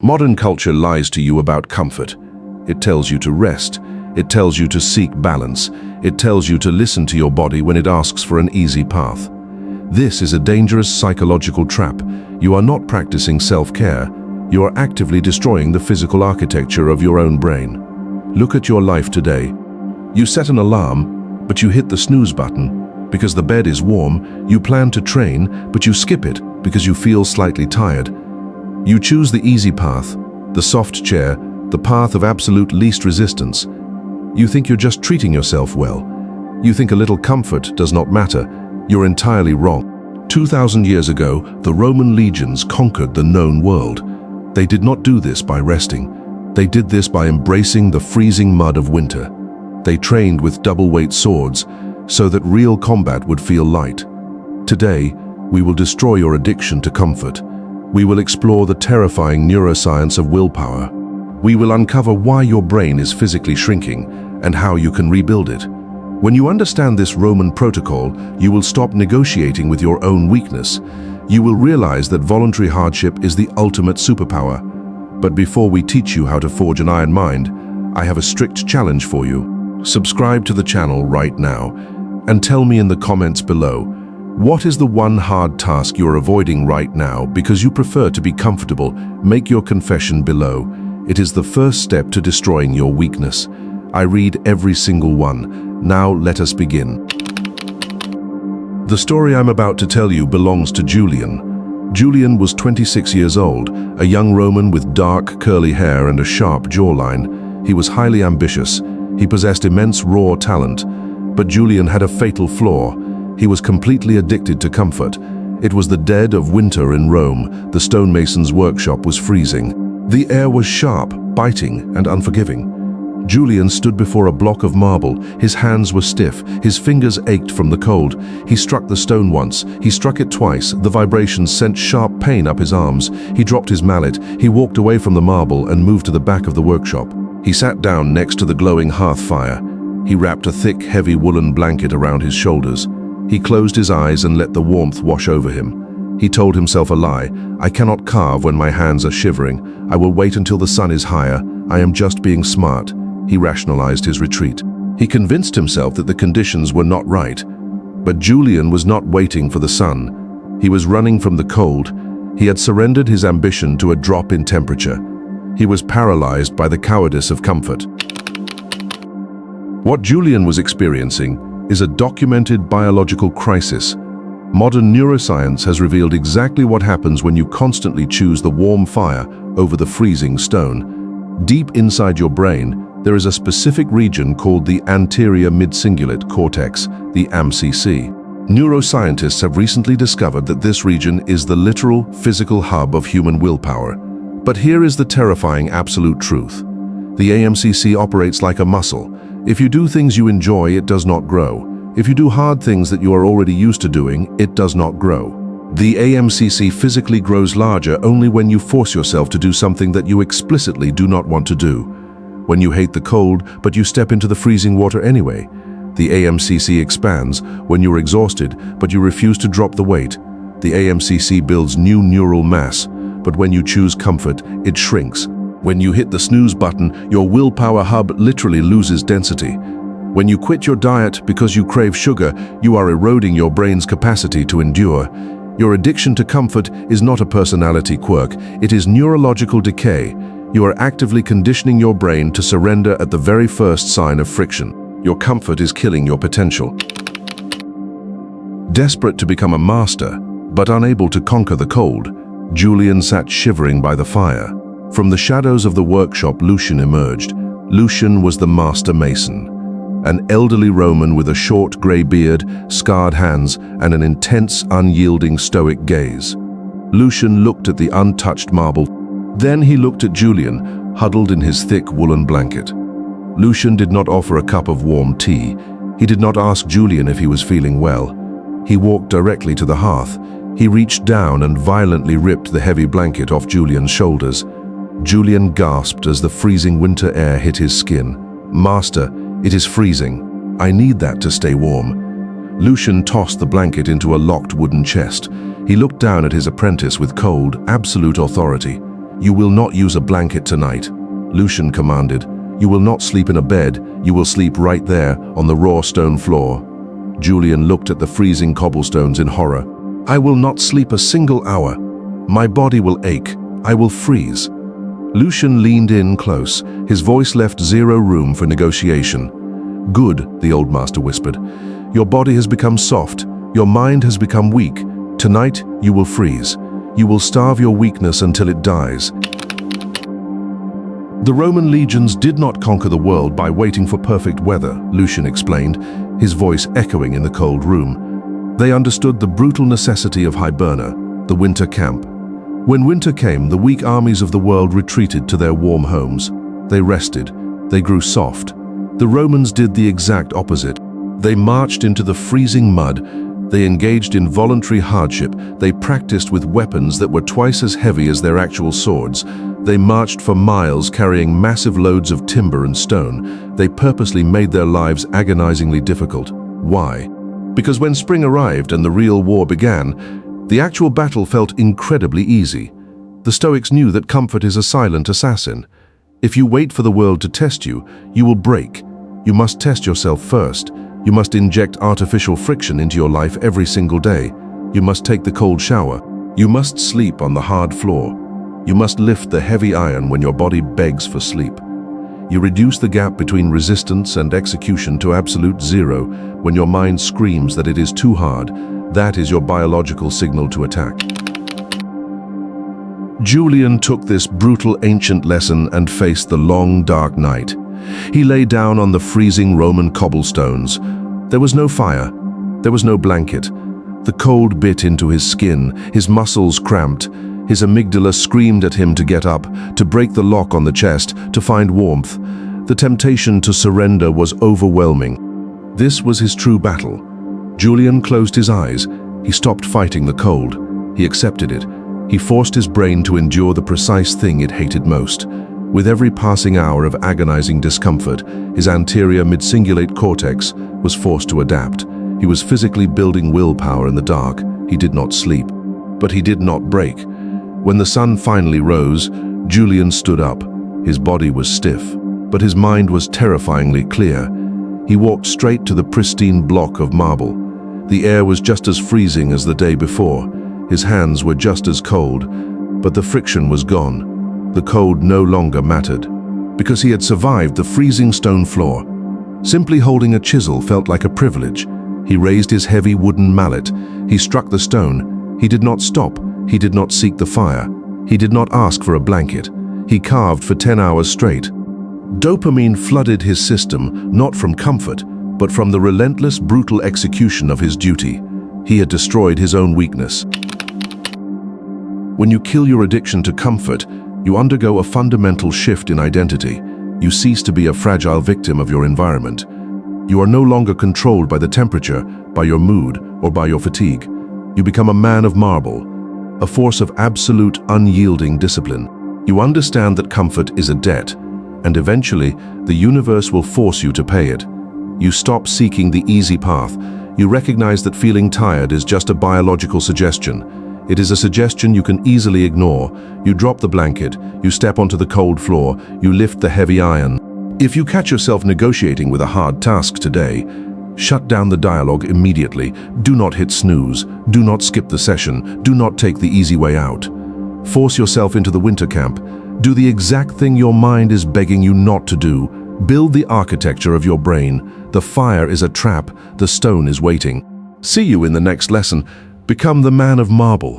Modern culture lies to you about comfort. It tells you to rest. It tells you to seek balance. It tells you to listen to your body when it asks for an easy path. This is a dangerous psychological trap. You are not practicing self-care. You are actively destroying the physical architecture of your own brain. Look at your life today. You set an alarm, but you hit the snooze button. Because the bed is warm, you plan to train, but you skip it because you feel slightly tired. You choose the easy path, the soft chair, the path of absolute least resistance. You think you're just treating yourself well. You think a little comfort does not matter. You're entirely wrong. 2,000 years ago, the Roman legions conquered the known world. They did not do this by resting. They did this by embracing the freezing mud of winter. They trained with double-weight swords so that real combat would feel light. Today, we will destroy your addiction to comfort. We will explore the terrifying neuroscience of willpower. We will uncover why your brain is physically shrinking and how you can rebuild it. When you understand this Roman protocol, you will stop negotiating with your own weakness. You will realize that voluntary hardship is the ultimate superpower. But before we teach you how to forge an iron mind, I have a strict challenge for you. Subscribe to the channel right now and tell me in the comments below, what is the one hard task you're avoiding right now because you prefer to be comfortable? Make your confession below. It is the first step to destroying your weakness. I read every single one. Now let us begin. The story I'm about to tell you belongs to Julian. Julian was 26 years old, a young Roman with dark, curly hair and a sharp jawline. He was highly ambitious. He possessed immense raw talent. But Julian had a fatal flaw. He was completely addicted to comfort. It was the dead of winter in Rome. The stonemason's workshop was freezing. The air was sharp, biting, and unforgiving. Julian stood before a block of marble. His hands were stiff. His fingers ached from the cold. He struck the stone once. He struck it twice. The vibrations sent sharp pain up his arms. He dropped his mallet. He walked away from the marble and moved to the back of the workshop. He sat down next to the glowing hearth fire. He wrapped a thick, heavy woolen blanket around his shoulders. He closed his eyes and let the warmth wash over him. He told himself a lie. I cannot carve when my hands are shivering. I will wait until the sun is higher. I am just being smart. He rationalized his retreat. He convinced himself that the conditions were not right. But Julian was not waiting for the sun. He was running from the cold. He had surrendered his ambition to a drop in temperature. He was paralyzed by the cowardice of comfort. What Julian was experiencing is a documented biological crisis. Modern neuroscience has revealed exactly what happens when you constantly choose the warm fire over the freezing stone. Deep inside your brain, there is a specific region called the Anterior Midcingulate Cortex, the aMCC. Neuroscientists have recently discovered that this region is the literal physical hub of human willpower. But here is the terrifying absolute truth. The aMCC operates like a muscle. If you do things you enjoy, it does not grow. If you do hard things that you are already used to doing, it does not grow. The aMCC physically grows larger only when you force yourself to do something that you explicitly do not want to do. When you hate the cold, but you step into the freezing water anyway. The aMCC expands when you're exhausted, but you refuse to drop the weight. The aMCC builds new neural mass, but when you choose comfort, it shrinks. When you hit the snooze button, your willpower hub literally loses density. When you quit your diet because you crave sugar, you are eroding your brain's capacity to endure. Your addiction to comfort is not a personality quirk, it is neurological decay. You are actively conditioning your brain to surrender at the very first sign of friction. Your comfort is killing your potential. Desperate to become a master, but unable to conquer the cold, Julian sat shivering by the fire. From the shadows of the workshop, Lucian emerged. Lucian was the master mason. An elderly Roman with a short grey beard, scarred hands, and an intense, unyielding Stoic gaze. Lucian looked at the untouched marble. Then he looked at Julian, huddled in his thick woolen blanket. Lucian did not offer a cup of warm tea. He did not ask Julian if he was feeling well. He walked directly to the hearth. He reached down and violently ripped the heavy blanket off Julian's shoulders. Julian gasped as the freezing winter air hit his skin. "Master, it is freezing. I need that to stay warm." Lucian tossed the blanket into a locked wooden chest. He looked down at his apprentice with cold, absolute authority. "You will not use a blanket tonight." Lucian commanded, "You will not sleep in a bed, you will sleep right there on the raw stone floor." Julian looked at the freezing cobblestones in horror. "I will not sleep a single hour. My body will ache. I will freeze." Lucian leaned in close. His voice left zero room for negotiation. "Good," the old master whispered. "Your body has become soft. Your mind has become weak. Tonight, you will freeze. You will starve your weakness until it dies." The Roman legions did not conquer the world by waiting for perfect weather, Lucian explained, his voice echoing in the cold room. They understood the brutal necessity of Hiberna, the winter camp. When winter came, the weak armies of the world retreated to their warm homes. They rested. They grew soft. The Romans did the exact opposite. They marched into the freezing mud. They engaged in voluntary hardship. They practiced with weapons that were twice as heavy as their actual swords. They marched for miles carrying massive loads of timber and stone. They purposely made their lives agonizingly difficult. Why? Because when spring arrived and the real war began, the actual battle felt incredibly easy. The Stoics knew that comfort is a silent assassin. If you wait for the world to test you, you will break. You must test yourself first. You must inject artificial friction into your life every single day. You must take the cold shower. You must sleep on the hard floor. You must lift the heavy iron when your body begs for sleep. You reduce the gap between resistance and execution to absolute zero when your mind screams that it is too hard. That is your biological signal to attack. Julian took this brutal ancient lesson and faced the long, dark night. He lay down on the freezing Roman cobblestones. There was no fire. There was no blanket. The cold bit into his skin. His muscles cramped. His amygdala screamed at him to get up, to break the lock on the chest, to find warmth. The temptation to surrender was overwhelming. This was his true battle. Julian closed his eyes. He stopped fighting the cold. He accepted it. He forced his brain to endure the precise thing it hated most. With every passing hour of agonizing discomfort, his anterior midcingulate cortex was forced to adapt. He was physically building willpower in the dark. He did not sleep. But he did not break. When the sun finally rose, Julian stood up. His body was stiff, but his mind was terrifyingly clear. He walked straight to the pristine block of marble. The air was just as freezing as the day before. His hands were just as cold, but the friction was gone. The cold no longer mattered, because he had survived the freezing stone floor. Simply holding a chisel felt like a privilege. He raised his heavy wooden mallet. He struck the stone. He did not stop. He did not seek the fire. He did not ask for a blanket. He carved for 10 hours straight. Dopamine flooded his system, not from comfort, but from the relentless, brutal execution of his duty. He had destroyed his own weakness. When you kill your addiction to comfort, you undergo a fundamental shift in identity. You cease to be a fragile victim of your environment. You are no longer controlled by the temperature, by your mood, or by your fatigue. You become a man of marble, a force of absolute, unyielding discipline. You understand that comfort is a debt, and eventually, the universe will force you to pay it. You stop seeking the easy path. You recognize that feeling tired is just a biological suggestion. It is a suggestion you can easily ignore. You drop the blanket, you step onto the cold floor, you lift the heavy iron. If you catch yourself negotiating with a hard task today, shut down the dialogue immediately. Do not hit snooze. Do not skip the session. Do not take the easy way out. Force yourself into the winter camp. Do the exact thing your mind is begging you not to do. Build the architecture of your brain. The fire is a trap. The stone is waiting. See you in the next lesson. Become the man of marble.